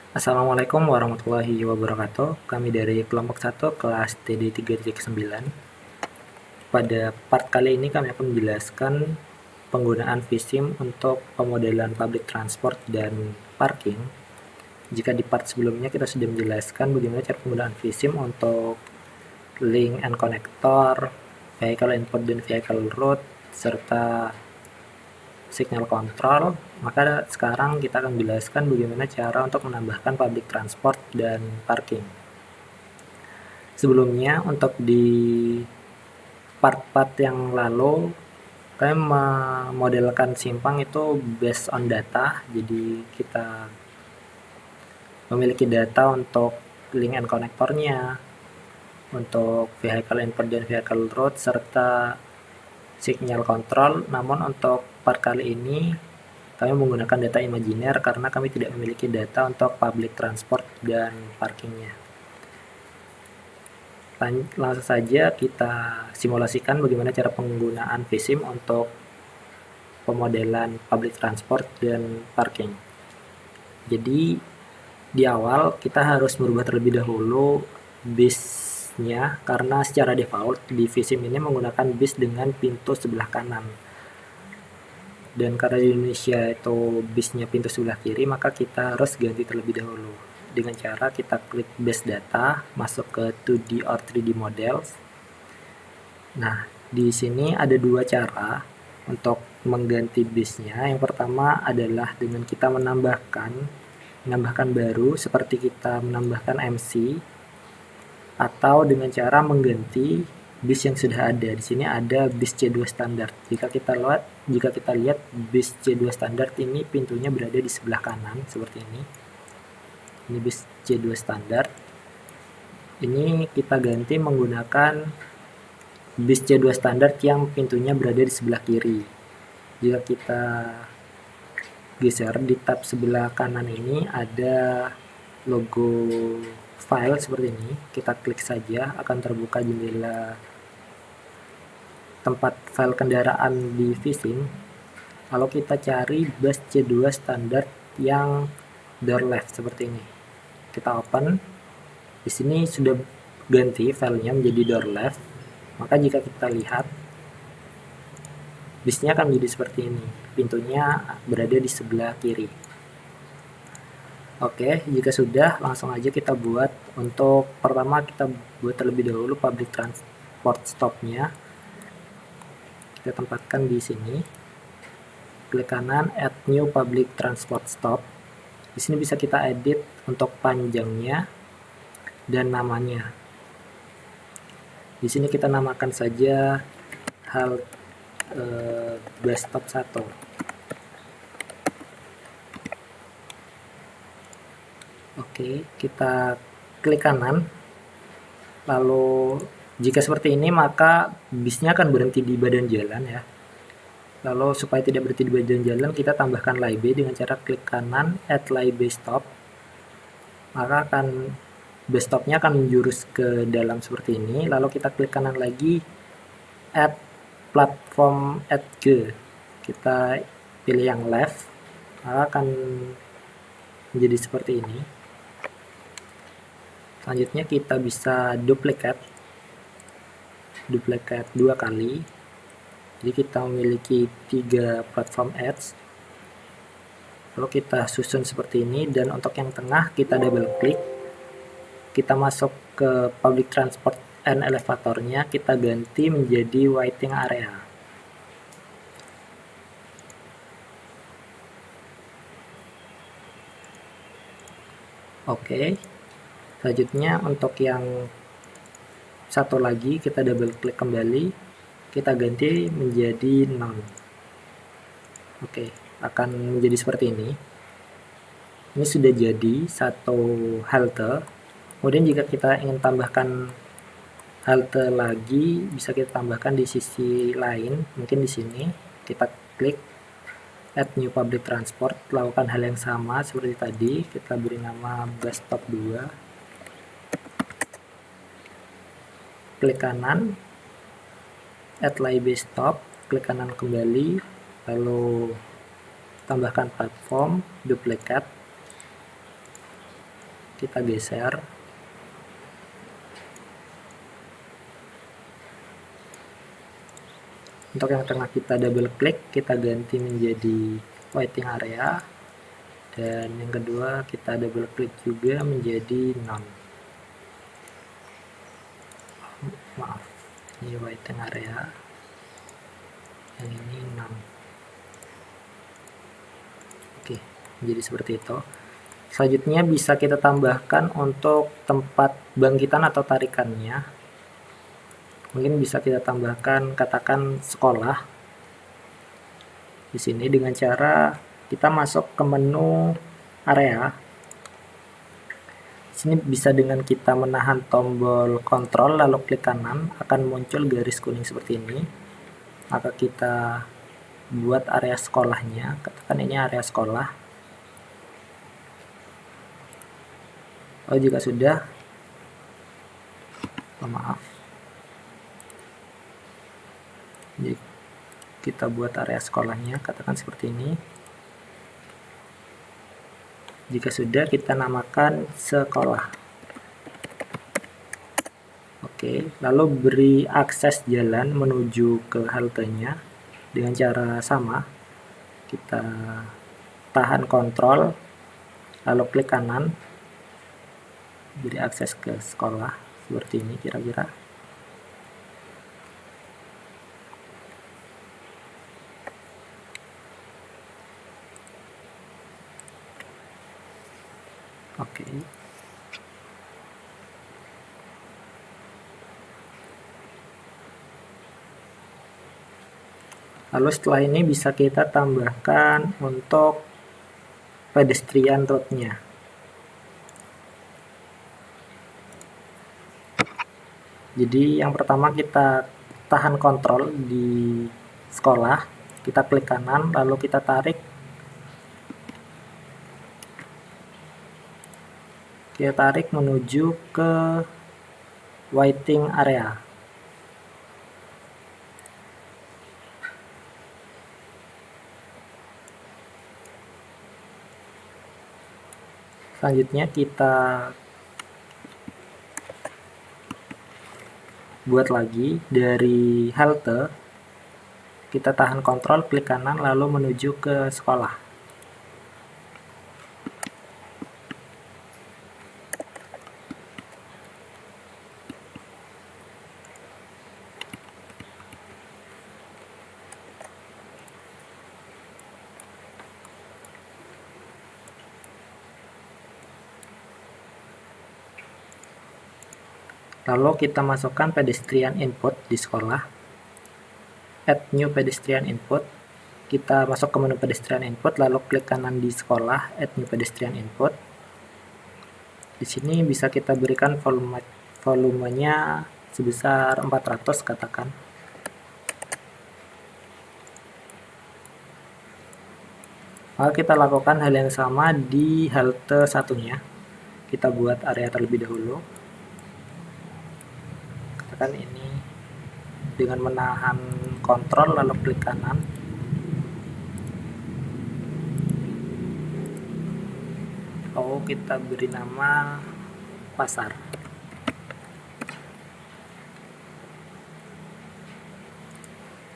Assalamualaikum warahmatullahi wabarakatuh. Kami dari kelompok 1 kelas TD3-9. Pada part kali ini kami akan menjelaskan penggunaan VSIM untuk pemodelan public transport dan parking. Jika di part sebelumnya kita sudah menjelaskan bagaimana cara penggunaan VSIM untuk link and connector, vehicle input dan vehicle route, serta signal control, maka sekarang kita akan menjelaskan bagaimana cara untuk menambahkan public transport dan parking. Sebelumnya, untuk di part-part yang lalu, kami memodelkan simpang itu based on data, jadi kita memiliki data untuk link and connectornya, untuk vehicle input dan vehicle route, serta signal control. Namun untuk part kali ini kami menggunakan data imajiner karena kami tidak memiliki data untuk public transport dan parkingnya. Langsung saja kita simulasikan bagaimana cara penggunaan VSIM untuk pemodelan public transport dan parking. Jadi di awal kita harus merubah terlebih dahulu bisnya karena secara default di VSIM ini menggunakan bis dengan pintu sebelah kanan. Dan karena di Indonesia itu bisnya pintu sebelah kiri, maka kita harus ganti terlebih dahulu dengan cara kita klik base data, masuk ke 2D or 3D models. Nah, di sini ada dua cara untuk mengganti bisnya. Yang pertama adalah dengan kita menambahkan baru seperti kita menambahkan MC, atau dengan cara mengganti bis yang sudah ada. Di sini ada bis C2 standar. Jika kita lihat bis C2 standar ini pintunya berada di sebelah kanan seperti ini. Ini bis C2 standar. Ini kita ganti menggunakan bis C2 standar yang pintunya berada di sebelah kiri. Jika kita geser di tab sebelah kanan ini ada logo file seperti ini. Kita klik saja, akan terbuka jendela tempat file kendaraan di VSIM. Lalu kita cari bus C2 standar yang door left seperti ini. Kita open. Di sini sudah ganti filenya menjadi door left. Maka jika kita lihat bisnya akan menjadi seperti ini. Pintunya berada di sebelah kiri. Oke, jika sudah, langsung aja kita buat. Untuk pertama kita buat terlebih dahulu public transport stopnya. Kita tempatkan di sini. Klik kanan, add new public transport stop. Di sini bisa kita edit untuk panjangnya dan namanya. Di sini kita namakan saja bus stop 1. Oke, kita klik kanan. Lalu jika seperti ini maka bisnya akan berhenti di badan jalan ya. Lalu supaya tidak berhenti di badan jalan, kita tambahkan laybe dengan cara klik kanan, add laybe stop. Maka bus stopnya akan menjurus ke dalam seperti ini. Lalu kita klik kanan lagi, add platform at G. Kita pilih yang left, maka akan menjadi seperti ini. Selanjutnya kita bisa duplicate 2 kali. Jadi kita memiliki 3 platform ads. Lalu kita susun seperti ini, dan untuk yang tengah kita double klik. Kita masuk ke public transport and elevatornya, kita ganti menjadi waiting area. Oke. Selanjutnya untuk yang satu lagi kita double klik kembali, kita ganti menjadi none. Oke, akan menjadi seperti ini. Ini sudah jadi satu halte. Kemudian jika kita ingin tambahkan halte lagi, bisa kita tambahkan di sisi lain, mungkin di sini. Kita klik add new public transport, lakukan hal yang sama seperti tadi, kita beri nama bus stop 2. Klik kanan, add laybe stop, klik kanan kembali, lalu tambahkan platform, duplicate. kita geser. Untuk yang tengah kita double klik, kita ganti menjadi waiting area, dan yang kedua kita double klik juga menjadi none. Maaf, ini waiting area, yang ini none. Oke, jadi seperti itu. Selanjutnya bisa kita tambahkan untuk tempat bangkitan atau tarikannya. Mungkin bisa kita tambahkan, katakan sekolah di sini dengan cara kita masuk ke menu area. Di sini bisa dengan kita menahan tombol kontrol lalu klik kanan, akan muncul garis kuning seperti ini. Maka kita buat area sekolahnya, katakan ini area sekolah. Oh, jika sudah, maaf. Jadi kita buat area sekolahnya, katakan seperti ini. Jika sudah, kita namakan sekolah. Oke, lalu beri akses jalan menuju ke haltenya dengan cara sama. Kita tahan kontrol, lalu klik kanan, beri akses ke sekolah seperti ini kira-kira. Oke. Lalu setelah ini bisa kita tambahkan untuk pedestrian road-nya. Jadi yang pertama kita tahan kontrol di sekolah, kita klik kanan, lalu kita tarik. Kita tarik menuju ke waiting area. Selanjutnya kita buat lagi dari halte, kita tahan kontrol, klik kanan, lalu menuju ke sekolah. Lalu kita masukkan pedestrian input di sekolah. Add new pedestrian input. Kita masuk ke menu pedestrian input, lalu klik kanan di sekolah, add new pedestrian input. Di sini bisa kita berikan volumenya sebesar 400 katakan. Maka kita lakukan hal yang sama di halte satunya. Kita buat area terlebih dahulu. Katakan ini dengan menahan kontrol lalu klik kanan. Lalu kita beri nama pasar.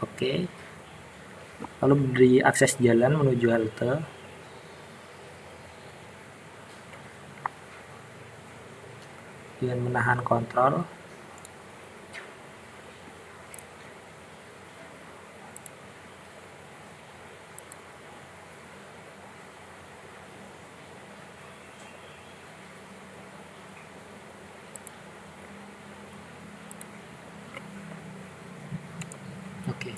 Oke. Lalu beri akses jalan menuju halte. Dengan menahan kontrol. Oke.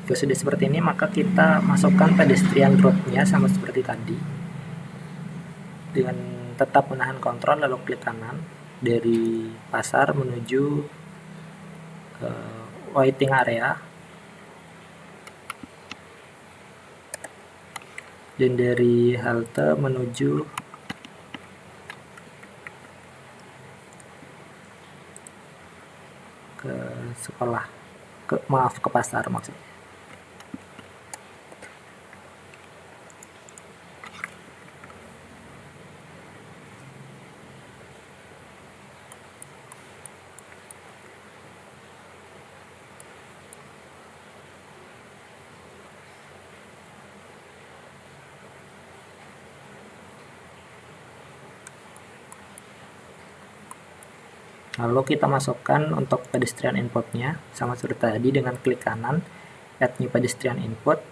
Jika sudah seperti ini, maka kita masukkan pedestrian road-nya sama seperti tadi. Dengan tetap menahan kontrol lalu klik kanan dari pasar menuju waiting area. Dan dari halte menuju ke sekolah, ke pasar maksudnya. Lalu kita masukkan untuk pedestrian inputnya sama seperti tadi, dengan klik kanan add new pedestrian input.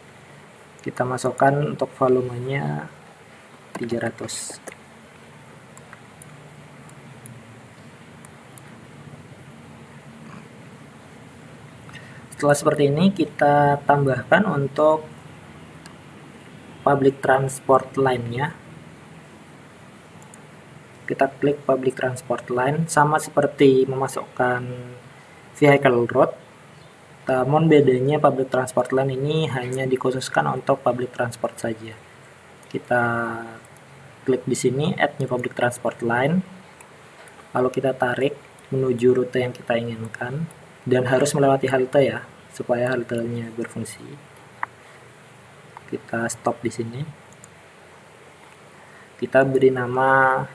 Kita masukkan untuk volumenya 300. Setelah seperti ini, kita tambahkan untuk public transport line-nya. Kita klik public transport line, sama seperti memasukkan vehicle road, namun bedanya public transport line ini hanya dikhususkan untuk public transport saja. Kita klik di sini add new public transport line, lalu kita tarik menuju rute yang kita inginkan, dan harus melewati halte ya, supaya haltenya berfungsi. Kita stop di sini. Kita beri nama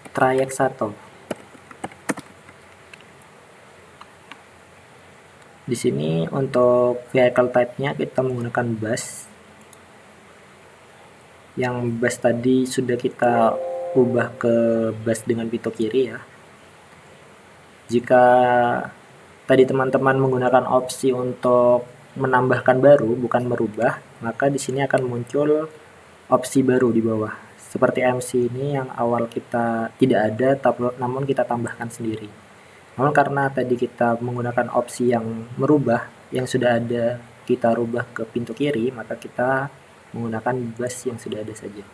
trayek 1. Di sini untuk vehicle type-nya kita menggunakan bus. Yang bus tadi sudah kita ubah ke bus dengan pintu kiri ya. Jika tadi teman-teman menggunakan opsi untuk menambahkan baru, bukan merubah, maka di sini akan muncul opsi baru di bawah. Seperti MC ini yang awal kita tidak ada, namun kita tambahkan sendiri. Namun karena tadi kita menggunakan opsi yang merubah, yang sudah ada kita rubah ke pintu kiri, maka kita menggunakan bus yang sudah ada saja.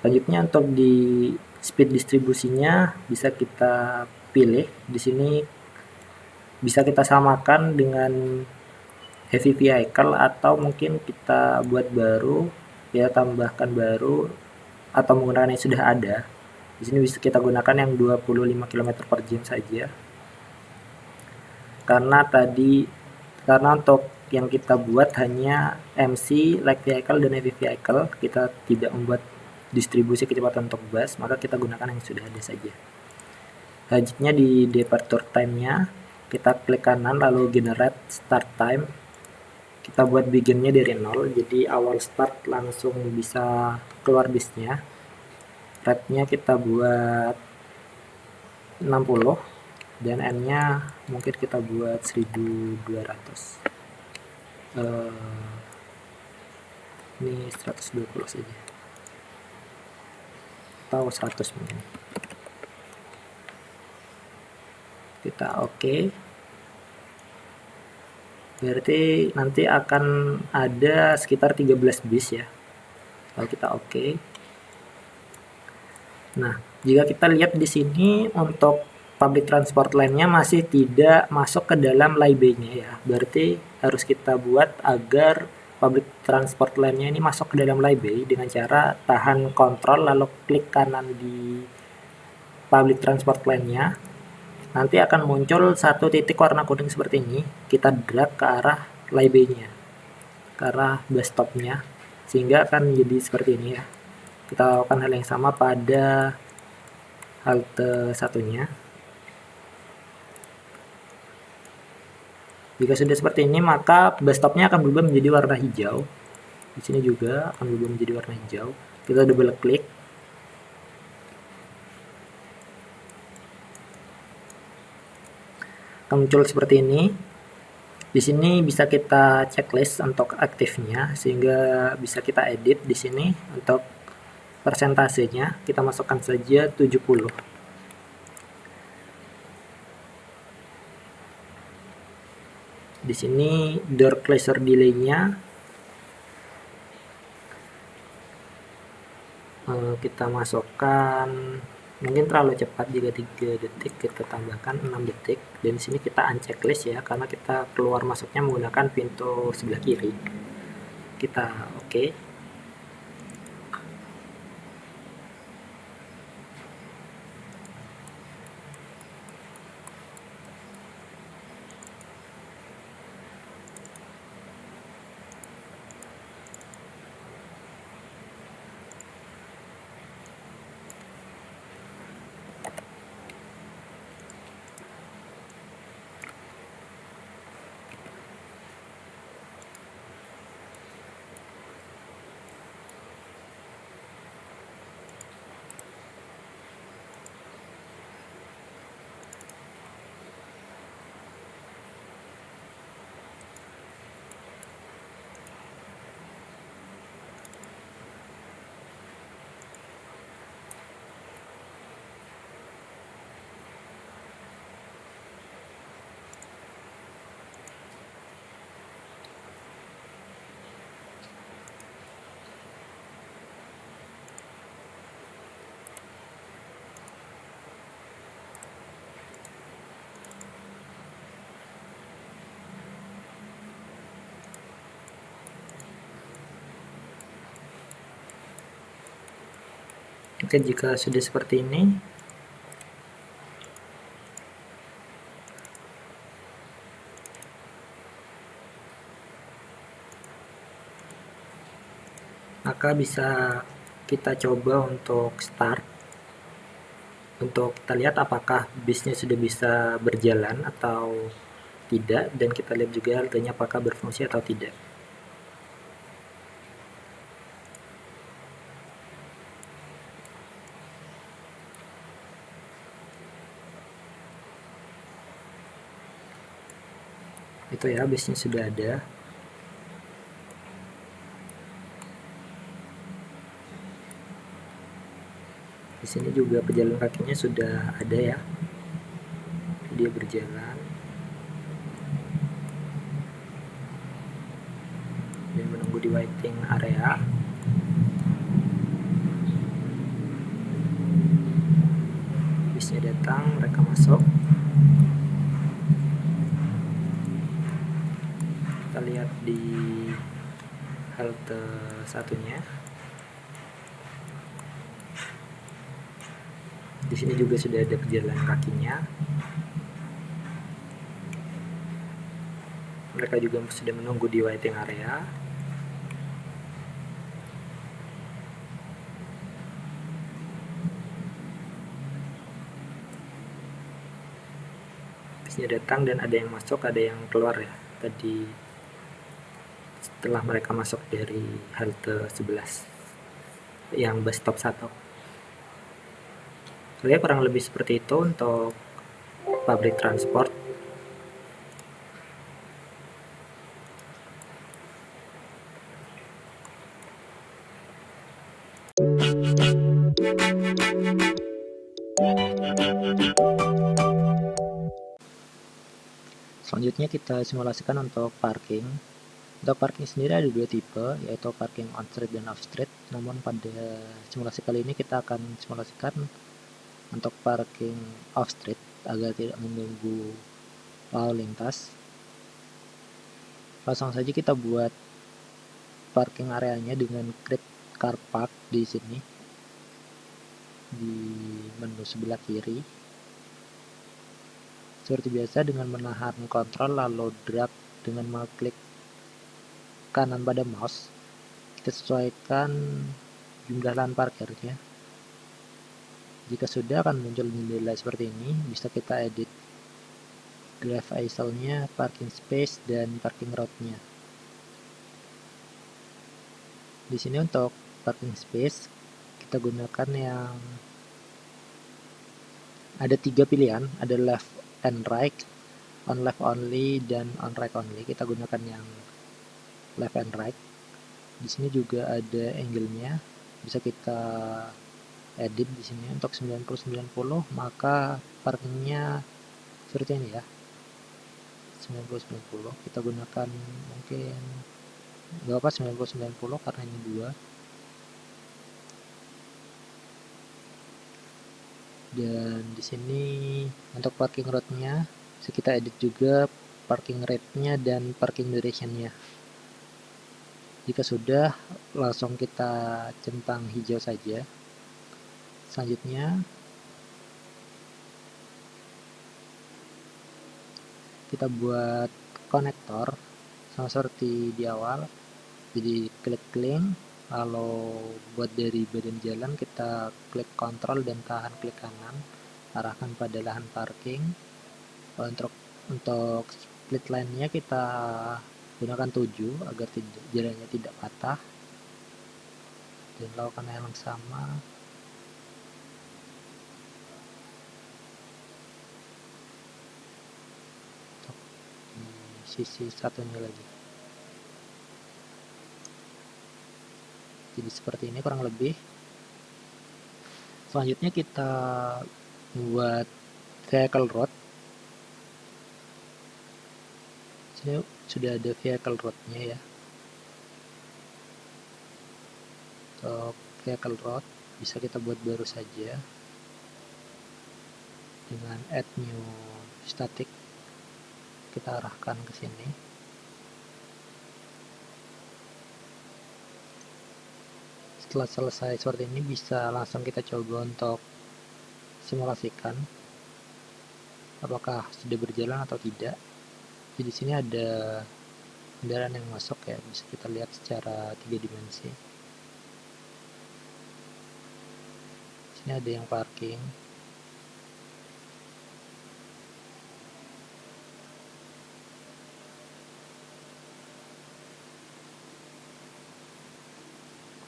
Selanjutnya untuk di speed distribusinya bisa kita pilih. Di sini bisa kita samakan dengan heavy vehicle, atau mungkin kita buat baru, ya tambahkan baru, atau menggunakan yang sudah ada. Di sini bisa kita gunakan yang 25 km per jam saja. Karena untuk yang kita buat hanya MC, light vehicle, dan heavy vehicle, kita tidak membuat distribusi kecepatan untuk bus, maka kita gunakan yang sudah ada saja. Selanjutnya di departure time-nya, kita klik kanan lalu generate start time. Kita buat beginnya dari 0, jadi awal start langsung bisa keluar bisnya. Rate-nya kita buat 60, dan N-nya mungkin kita buat 1200. Ini 120 saja, atau 100 mungkin. Kita oke. Berarti nanti akan ada sekitar 13 bis ya. Lalu kita oke. Nah, jika kita lihat di sini untuk public transport line-nya masih tidak masuk ke dalam line-nya ya. Berarti harus kita buat agar public transport line-nya ini masuk ke dalam line dengan cara tahan kontrol lalu klik kanan di public transport line-nya. Nanti akan muncul satu titik warna kuning seperti ini. Kita drag ke arah line-nya, ke arah bus stop-nya, sehingga akan menjadi seperti ini ya. Kita lakukan hal yang sama pada halte satunya. Jika sudah seperti ini, maka bus stopnya akan berubah menjadi warna hijau. Di sini juga akan berubah menjadi warna hijau. Kita double klik. Akan muncul seperti ini. Di sini bisa kita checklist untuk aktifnya, sehingga bisa kita edit di sini untuk persentasenya. Kita masukkan saja 70. Di sini door closure delay-nya kita masukkan, mungkin terlalu cepat jika 3 detik, kita tambahkan 6 detik. Dan di sini kita unchecklist ya, karena kita keluar masuknya menggunakan pintu sebelah kiri. Kita oke. Oke, jika sudah seperti ini, maka bisa kita coba untuk start, untuk kita lihat apakah bisnya sudah bisa berjalan atau tidak, dan kita lihat juga haltenya apakah berfungsi atau tidak. Itu ya, bisnya sudah ada. Di sini juga pejalan kakinya sudah ada ya, dia berjalan dan menunggu di waiting area. Bisnya datang, mereka masuk. Kita lihat di halte satunya. Di sini juga sudah ada pejalan kakinya. Mereka juga sudah menunggu di waiting area. Bisnya datang dan ada yang masuk, ada yang keluar ya. Tadi setelah mereka masuk dari halte 11 yang bus stop 1. Oke, kurang lebih seperti itu untuk public transport. Selanjutnya kita simulasikan untuk parking. Untuk parking sendiri ada dua tipe, yaitu parking on street dan off street. Namun pada simulasi kali ini kita akan simulasikan untuk parking off street agar tidak mengganggu lalu lintas. Langsung saja kita buat parking areanya dengan create car park di sini di menu sebelah kiri. Seperti biasa, dengan menahan kontrol lalu drag dengan mengklik kanan pada mouse, kita sesuaikan jumlah lahan parkirnya. Jika sudah, akan muncul jendela seperti ini. Bisa kita edit graph ISO-nya, parking space, dan parking road-nya. Di sini untuk parking space kita gunakan yang ada 3 pilihan, ada left and right, on left only, dan on right only. Kita gunakan yang left and right. Di sini juga ada angle-nya, bisa kita edit di sini untuk 90-90, maka parkingnya seperti ini ya, 90-90. Kita gunakan mungkin nggak apa 90-90 karena ini 2. Dan di sini untuk parking road-nya bisa kita edit juga parking rate-nya dan parking duration-nya. Jika sudah, langsung kita centang hijau saja. Selanjutnya kita buat konektor sama seperti di awal. Jadi klik link, lalu buat dari badan jalan kita klik kontrol dan tahan klik kanan, arahkan pada lahan parking. Untuk split line-nya kita gunakan 7 agar jalannya tidak patah, dan lakukan hal yang sama untuk di sisi satunya lagi. Jadi seperti ini kurang lebih. Selanjutnya kita buat vehicle road. Sini sudah ada vehicle road-nya ya. Untuk vehicle road bisa kita buat baru saja dengan add new static. Kita arahkan ke sini. setelah selesai seperti ini bisa langsung kita coba untuk simulasikan apakah sudah berjalan atau tidak. Jadi di sini ada kendaraan yang masuk ya, bisa kita lihat secara 3 dimensi. Di sini ada yang parking.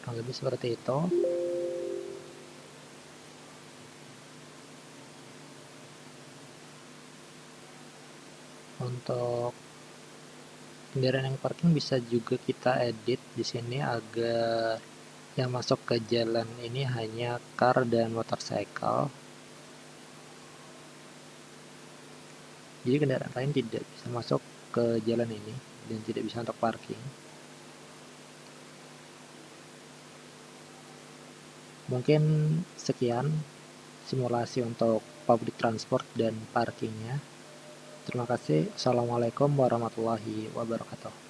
Kurang lebih seperti itu. Untuk kendaraan yang parking bisa juga kita edit di sini agar yang masuk ke jalan ini hanya car dan motorcycle. Jadi kendaraan lain tidak bisa masuk ke jalan ini dan tidak bisa untuk parking. Mungkin sekian simulasi untuk public transport dan parkingnya. Terima kasih. Assalamualaikum warahmatullahi wabarakatuh.